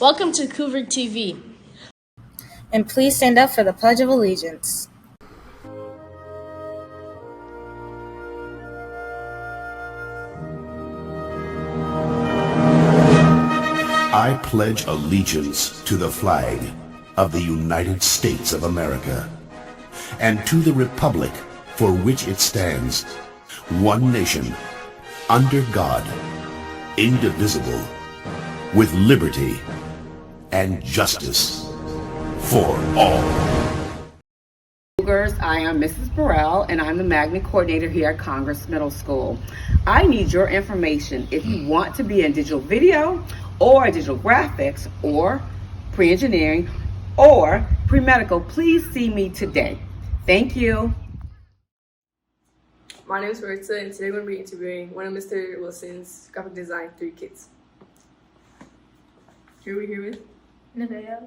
Welcome to Cougar TV. And please stand up for the Pledge of Allegiance. I pledge allegiance to the flag of the United States of America and to the republic for which it stands, one nation, under God, indivisible, with liberty and justice for all. Cougars, I am Mrs. Burrell, and I'm the Magnet Coordinator here at Congress Middle School. I need your information if you want to be in digital video or digital graphics or pre-engineering or pre-medical. Please see me today. Thank you. My name is Maritza, and today we're going to be interviewing one of Mr. Wilson's graphic design 3 kids. Here we with Nevaeh.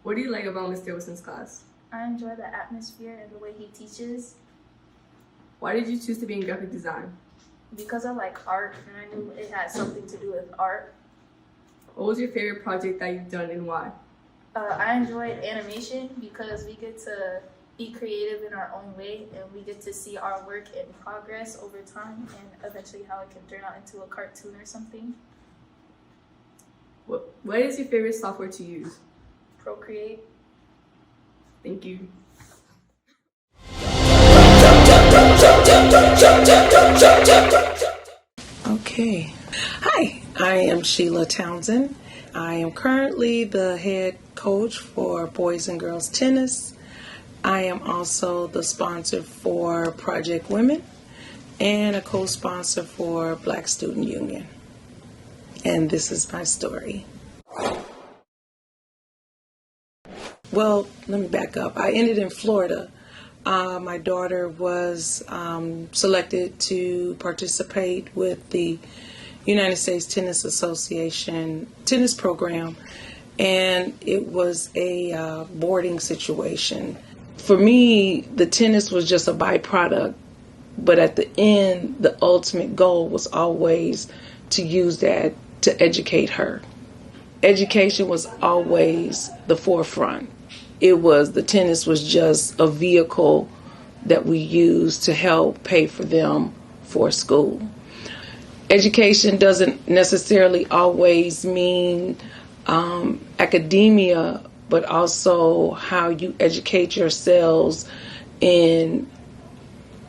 What do you like about Mr. Wilson's class? I enjoy the atmosphere and the way he teaches. Why did you choose to be in graphic design? Because I like art and I knew it had something to do with art. What was your favorite project that you've done and why? I enjoyed animation because we get to be creative in our own way and we get to see our work in progress over time and eventually how it can turn out into a cartoon or something. What is your favorite software to use? Procreate. Thank you. Okay. Hi, I am Sheila Townsend. I am currently the head coach for boys and girls tennis. I am also the sponsor for Project Women and a co-sponsor for Black Student Union. And this is my story. Well, let me back up. I ended in Florida. My daughter was selected to participate with the United States Tennis Association tennis program, and it was a boarding situation. For me, the tennis was just a byproduct, but at the end, the ultimate goal was always to use that to educate her. Education was always the forefront. The tennis was just a vehicle that we used to help pay for them for school. Education doesn't necessarily always mean academia, but also how you educate yourselves in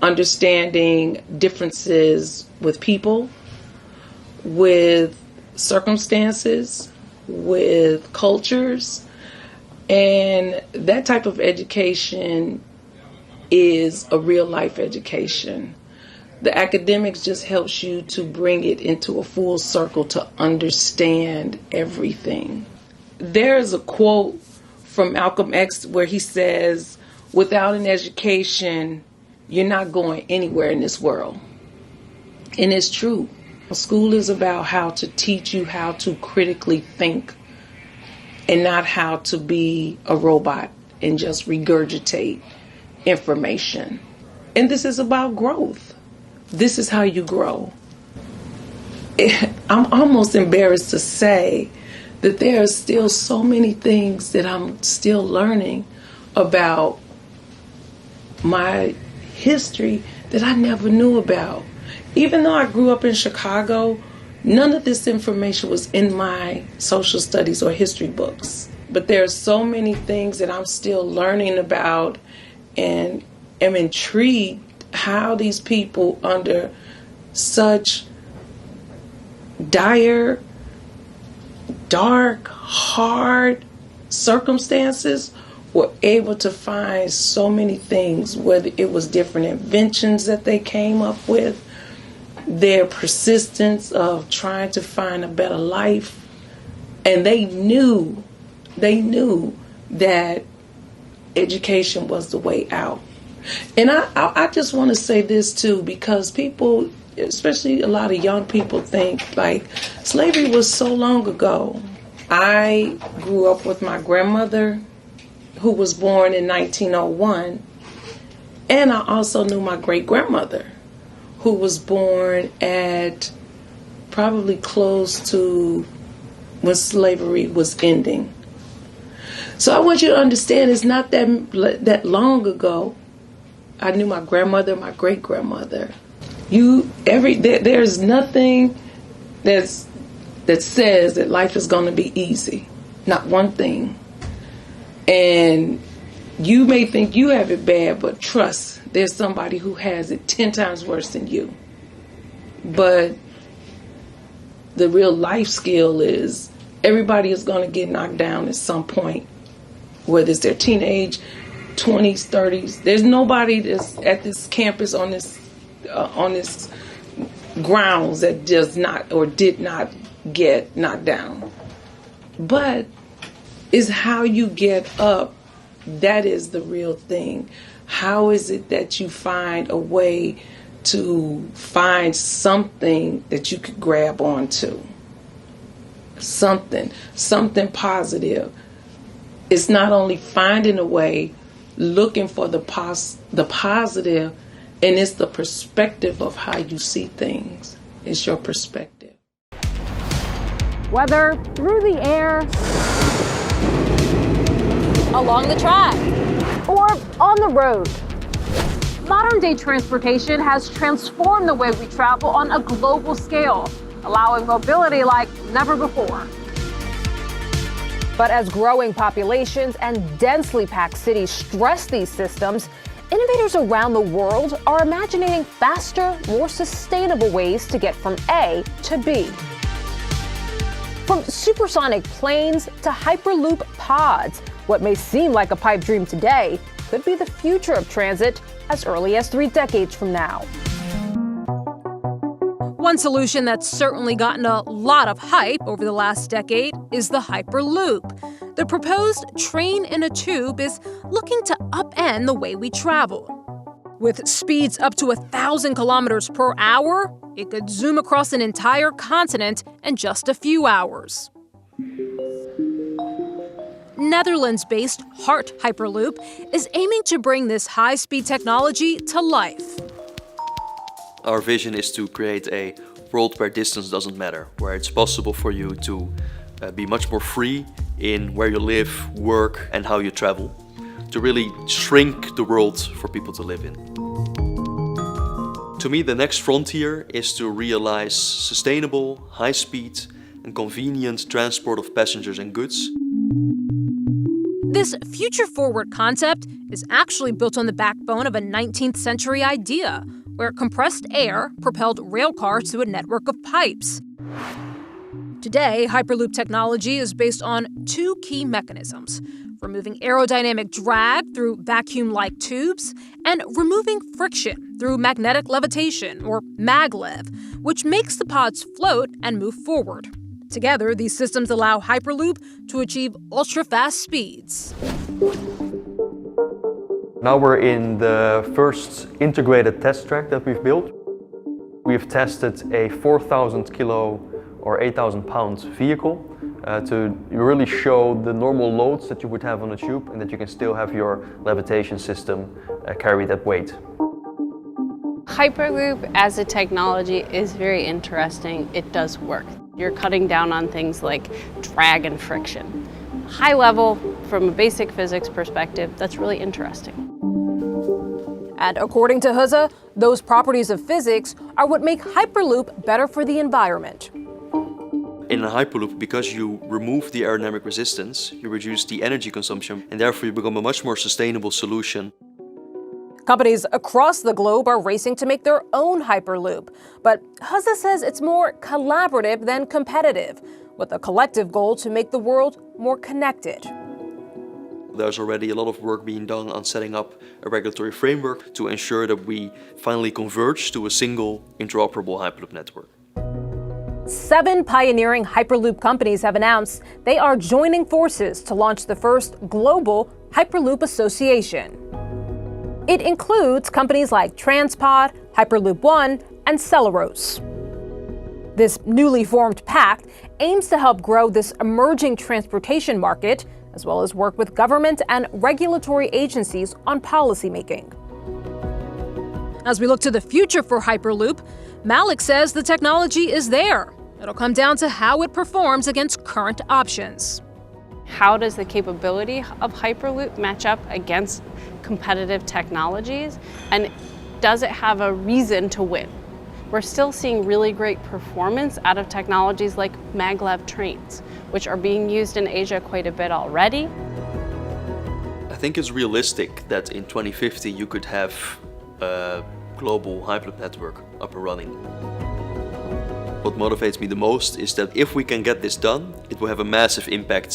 understanding differences with people, with circumstances, with cultures. And that type of education is a real life education. The academics just helps you to bring it into a full circle to understand everything. There's a quote from Malcolm X where he says, without an education, you're not going anywhere in this world. And it's true. School is about how to teach you how to critically think and not how to be a robot and just regurgitate information. And this is about growth. This is how you grow. I'm almost embarrassed to say that there are still so many things that I'm still learning about my history that I never knew about. Even though I grew up in Chicago, none of this information was in my social studies or history books. But there are so many things that I'm still learning about and am intrigued how these people under such dire, dark, hard circumstances were able to find so many things, whether it was different inventions that they came up with, their persistence of trying to find a better life. And they knew that education was the way out. And I just want to say this too, because people, especially a lot of young people, think like slavery was so long ago. I grew up with my grandmother, who was born in 1901, and I also knew my great-grandmother, who was born at probably close to when slavery was ending. So I want you to understand it's not that long ago. I knew my grandmother, my great-grandmother. There's nothing that says that life is going to be easy. Not one thing. And you may think you have it bad, but trust, there's somebody who has it 10 times worse than you. But the real life skill is everybody is going to get knocked down at some point, whether it's their teenage, 20s, 30s. There's nobody that's at this campus on this grounds that does not or did not get knocked down. But it's how you get up. That is the real thing. How is it that you find a way to find something that you could grab onto? Something positive. It's not only finding a way, looking for the positive, and it's the perspective of how you see things. It's your perspective. Whether through the air, Along the track. or on the road, modern-day transportation has transformed the way we travel on a global scale, allowing mobility like never before. But as growing populations and densely packed cities stress these systems, innovators around the world are imagining faster, more sustainable ways to get from A to B. From supersonic planes to Hyperloop pods, what may seem like a pipe dream today could be the future of transit as early as 3 decades from now. One solution that's certainly gotten a lot of hype over the last decade is the Hyperloop. The proposed train in a tube is looking to upend the way we travel. With speeds up to 1,000 kilometers per hour, it could zoom across an entire continent in just a few hours. Netherlands-based Hart Hyperloop is aiming to bring this high-speed technology to life. Our vision is to create a world where distance doesn't matter, where it's possible for you to be much more free in where you live, work, and how you travel, to really shrink the world for people to live in. To me, the next frontier is to realize sustainable, high-speed, and convenient transport of passengers and goods. This future-forward concept is actually built on the backbone of a 19th century idea, where compressed air propelled rail cars through a network of pipes. Today, Hyperloop technology is based on 2 key mechanisms: removing aerodynamic drag through vacuum-like tubes and removing friction through magnetic levitation, or maglev, which makes the pods float and move forward. Together, these systems allow Hyperloop to achieve ultra-fast speeds. Now we're in the first integrated test track that we've built. We've tested a 4,000 kilo or 8,000 pound vehicle to really show the normal loads that you would have on a tube, and that you can still have your levitation system carry that weight. Hyperloop as a technology is very interesting. It does work. You're cutting down on things like drag and friction. High level, from a basic physics perspective, that's really interesting. And according to Huza, those properties of physics are what make Hyperloop better for the environment. In a Hyperloop, because you remove the aerodynamic resistance, you reduce the energy consumption, and therefore you become a much more sustainable solution. Companies across the globe are racing to make their own Hyperloop. But Huza says it's more collaborative than competitive, with a collective goal to make the world more connected. There's already a lot of work being done on setting up a regulatory framework to ensure that we finally converge to a single interoperable Hyperloop network. 7 pioneering Hyperloop companies have announced they are joining forces to launch the first global Hyperloop Association. It includes companies like Transpod, Hyperloop One, and Celeros. This newly formed pact aims to help grow this emerging transportation market, as well as work with government and regulatory agencies on policymaking. As we look to the future for Hyperloop, Malik says the technology is there. It'll come down to how it performs against current options. How does the capability of Hyperloop match up against competitive technologies? And does it have a reason to win? We're still seeing really great performance out of technologies like maglev trains, which are being used in Asia quite a bit already. I think it's realistic that in 2050 you could have a global Hyperloop network up and running. What motivates me the most is that if we can get this done, it will have a massive impact